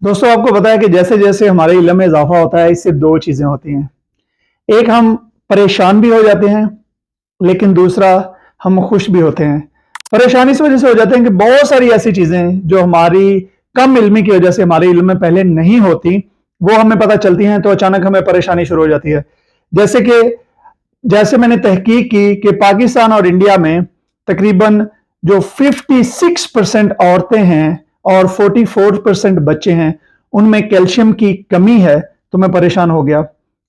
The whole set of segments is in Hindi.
दोस्तों आपको पता है कि जैसे जैसे हमारे इल्म में इजाफा होता है इससे दो चीजें होती हैं। एक, हम परेशान भी हो जाते हैं, लेकिन दूसरा, हम खुश भी होते हैं। परेशानी इस वजह से हो जाते हैं कि बहुत सारी ऐसी चीजें जो हमारी कम इल्मी की वजह से हमारे इल्म में पहले नहीं होती, वो हमें पता चलती हैं तो अचानक हमें परेशानी शुरू हो जाती है। जैसे मैंने तहकीक की कि पाकिस्तान और इंडिया में तकरीबन जो 56% औरतें हैं और 44% बच्चे हैं, उनमें कैल्शियम की कमी है, तो मैं परेशान हो गया।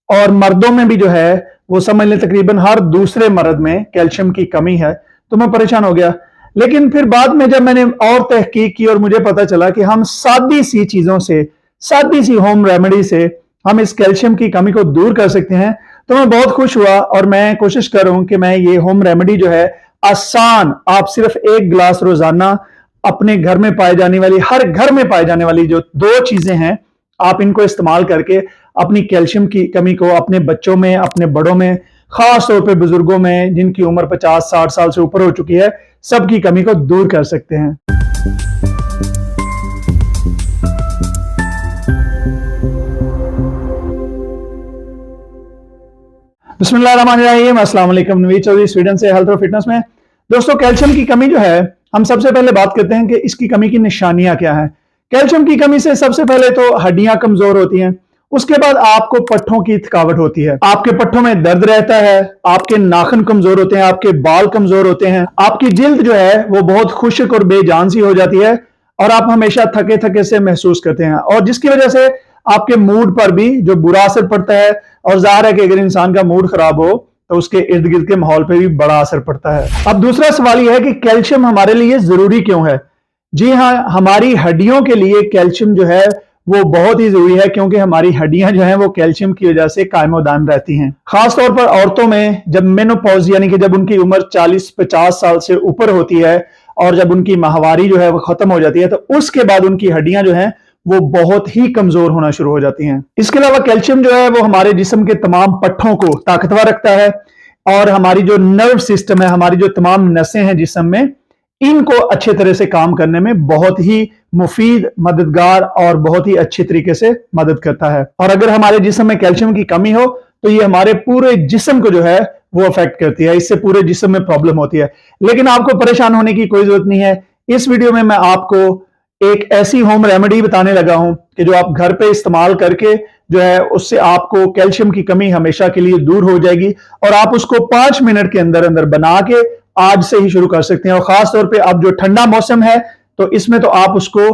और मर्दों में भी जो है वो समझ लें तकरीबन हर दूसरे मर्द में कैल्शियम की कमी है, तो मैं परेशान हो गया। लेकिन फिर बाद में जब मैंने और तहकीक की और मुझे पता चला कि हम सादी सी चीजों से, सादी सी होम रेमेडी से हम इस कैल्शियम की कमी को दूर कर सकते हैं, तो मैं बहुत खुश हुआ। और मैं कोशिश कर रहा हूं कि मैं ये होम रेमेडी जो है आसान, आप सिर्फ 1 गिलास रोजाना अपने घर में पाए जाने वाली, हर घर में पाए जाने वाली जो 2 चीजें हैं, आप इनको इस्तेमाल करके अपनी कैल्शियम की कमी को अपने बच्चों में, अपने बड़ों में, खास तौर पे बुजुर्गों में जिनकी उम्र 50-60 साल से ऊपर हो चुकी है, सबकी कमी को दूर कर सकते हैं। बिस्मिल्लाहिर्रहमानिर्रहीम, अस्सलाम वालेकुम। नवीद चौधरी, स्वीडन से, हेल्थ और फिटनेस में। दोस्तों, कैल्शियम की कमी जो है, हम सबसे पहले बात करते हैं कि इसकी कमी की निशानियां क्या हैं। कैल्शियम की कमी से सबसे पहले तो हड्डियां कमजोर होती हैं, उसके बाद आपको पट्ठों की थकावट होती है, आपके पट्ठों में दर्द रहता है, आपके नाखून कमजोर होते हैं, आपके बाल कमजोर होते हैं, आपकी जिल्द जो है वो बहुत खुश्क और बेजान सी हो जाती है और आप हमेशा थके थके से महसूस करते हैं, और जिसकी वजह से आपके मूड पर भी जो बुरा असर पड़ता है। और जाहिर है कि अगर इंसान का मूड खराब हो तो उसके इर्द गिर्द के माहौल पे भी बड़ा असर पड़ता है। अब दूसरा सवाल यह है कि कैल्शियम हमारे लिए जरूरी क्यों है। जी हाँ, हमारी हड्डियों के लिए कैल्शियम जो है वो बहुत ही जरूरी है, क्योंकि हमारी हड्डियां जो हैं वो कैल्शियम की वजह से कायम दायम रहती हैं। खासतौर पर औरतों में जब मेनोपॉज यानी कि जब उनकी उम्र 40-50 साल से ऊपर होती है और जब उनकी माहवारी जो है वो खत्म हो जाती है, तो उसके बाद उनकी हड्डियां जो हैं वो बहुत ही कमजोर होना शुरू हो जाती हैं। इसके अलावा कैल्शियम जो है वो हमारे जिस्म के तमाम पट्ठों को ताकतवर रखता है और हमारी जो नर्व सिस्टम है, हमारी जो तमाम नसें हैं जिस्म में, इनको अच्छे तरह से काम करने में बहुत ही मुफीद, मददगार और बहुत ही अच्छे तरीके से मदद करता है। और अगर हमारे जिस्म में कैल्शियम की कमी हो तो ये हमारे पूरे जिस्म को जो है वो अफेक्ट करती है, इससे पूरे जिस्म में प्रॉब्लम होती है। लेकिन आपको परेशान होने की कोई जरूरत नहीं है। इस वीडियो में मैं आपको एक ऐसी होम रेमेडी बताने लगा हूं कि जो आप घर पे इस्तेमाल करके जो है उससे आपको कैल्शियम की कमी हमेशा के लिए दूर हो जाएगी, और आप उसको 5 मिनट के अंदर अंदर बना के आज से ही शुरू कर सकते हैं। और खास तौर पे अब जो ठंडा मौसम है तो इसमें तो आप उसको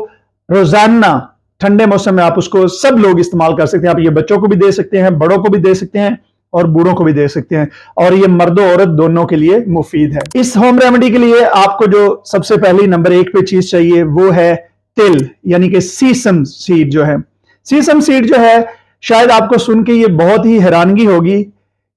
रोजाना, ठंडे मौसम में आप उसको सब लोग इस्तेमाल कर सकते हैं। आप ये बच्चों को भी दे सकते हैं, बड़ों को भी दे सकते हैं और बूढ़ों को भी दे सकते हैं, और ये मर्दों औरत दोनों के लिए मुफीद है। इस होम रेमेडी के लिए आपको जो सबसे पहली नंबर 1 पे चीज चाहिए वो है तिल, यानी कि सीसम सीड जो है। सीसम सीड जो है, शायद आपको सुन के ये बहुत ही हैरानगी होगी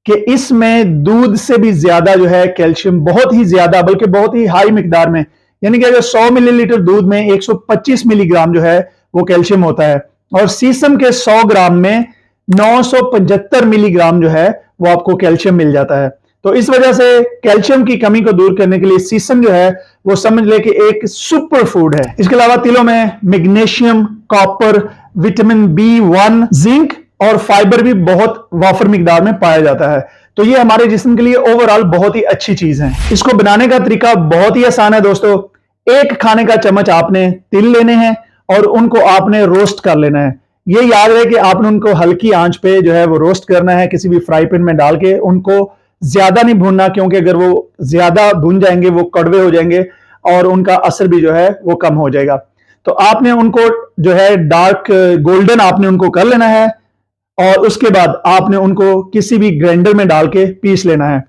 कि इसमें दूध से भी ज्यादा जो है कैल्शियम, बहुत ही ज्यादा, बल्कि बहुत ही हाई मिकदार में, यानी कि अगर 100 मिलीलीटर दूध में 125 मिलीग्राम जो है वो कैल्शियम होता है, और सीसम के 100 ग्राम में 975 मिलीग्राम जो है वो आपको कैल्शियम मिल जाता है। तो इस वजह से कैल्शियम की कमी को दूर करने के लिए सीसम जो है वो समझ ले कि एक सुपर फूड है। इसके अलावा तिलों में magnesium, copper, vitamin B1, zinc और फाइबर भी बहुत वाफर मिकदार में पाया जाता है। तो ये हमारे जिस्म के लिए ओवरऑल बहुत ही अच्छी चीज है। इसको बनाने का तरीका बहुत ही आसान है दोस्तों। 1 खाने का चम्मच आपने तिल लेने हैं और उनको आपने रोस्ट कर लेना है। ये याद रहे कि आपने उनको हल्की आंच पे जो है वो रोस्ट करना है, किसी भी फ्राई पैन में डाल के। उनको ज्यादा नहीं भूनना, क्योंकि अगर वो ज्यादा भून जाएंगे वो कड़वे हो जाएंगे और उनका असर भी जो है वो कम हो जाएगा। तो आपने उनको जो है डार्क गोल्डन आपने उनको कर लेना है, और उसके बाद आपने उनको किसी भी ग्राइंडर में डाल के पीस लेना है।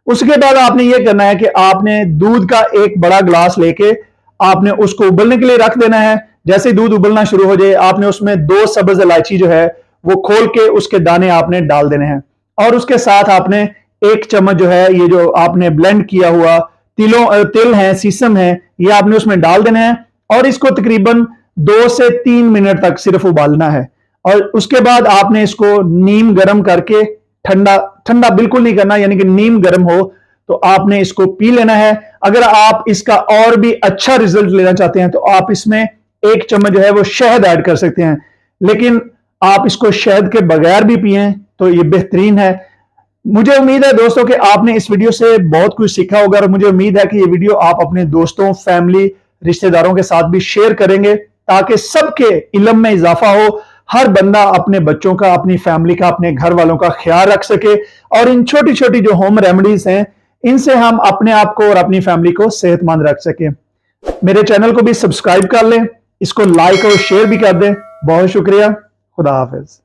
उसके बाद आपने ये करना है कि आपने दूध का 1 बड़ा गिलास लेके आपने उसको उबलने के लिए रख देना है। जैसे दूध उबलना शुरू हो जाए, आपने उसमें 2 सब्ज इलायची जो है वो खोल के उसके दाने आपने डाल देने हैं, और उसके साथ आपने 1 चम्मच जो है ये जो आपने ब्लेंड किया हुआ तिल है, सीसम है, ये आपने उसमें डाल देने हैं, और इसको तकरीबन 2 से 3 मिनट तक सिर्फ उबालना है। और उसके बाद आपने इसको नीम गर्म करके, ठंडा ठंडा बिल्कुल नहीं करना, यानी कि नीम गर्म हो तो आपने इसको पी लेना है। अगर आप इसका और भी अच्छा रिजल्ट लेना चाहते हैं तो आप इसमें 1 चम्मच जो है वो शहद ऐड कर सकते हैं। लेकिन आप इसको शहद के बगैर भी पिएं तो ये बेहतरीन है। मुझे उम्मीद है दोस्तों कि आपने इस वीडियो से बहुत कुछ सीखा होगा और मुझे उम्मीद है कि ये वीडियो आप अपने दोस्तों, फैमिली, रिश्तेदारों के साथ भी शेयर करेंगे ताकि सबके इल्म में इजाफा हो, हर बंदा अपने बच्चों का, अपनी फैमिली का, अपने घर वालों का ख्याल रख सके और इन छोटी छोटी जो होम रेमेडीज हैं इनसे हम अपने आप को और अपनी फैमिली को सेहतमंद रख सके। मेरे चैनल को भी सब्सक्राइब कर लें, इसको लाइक और शेयर भी कर दें। बहुत शुक्रिया। खुदा हाफिज।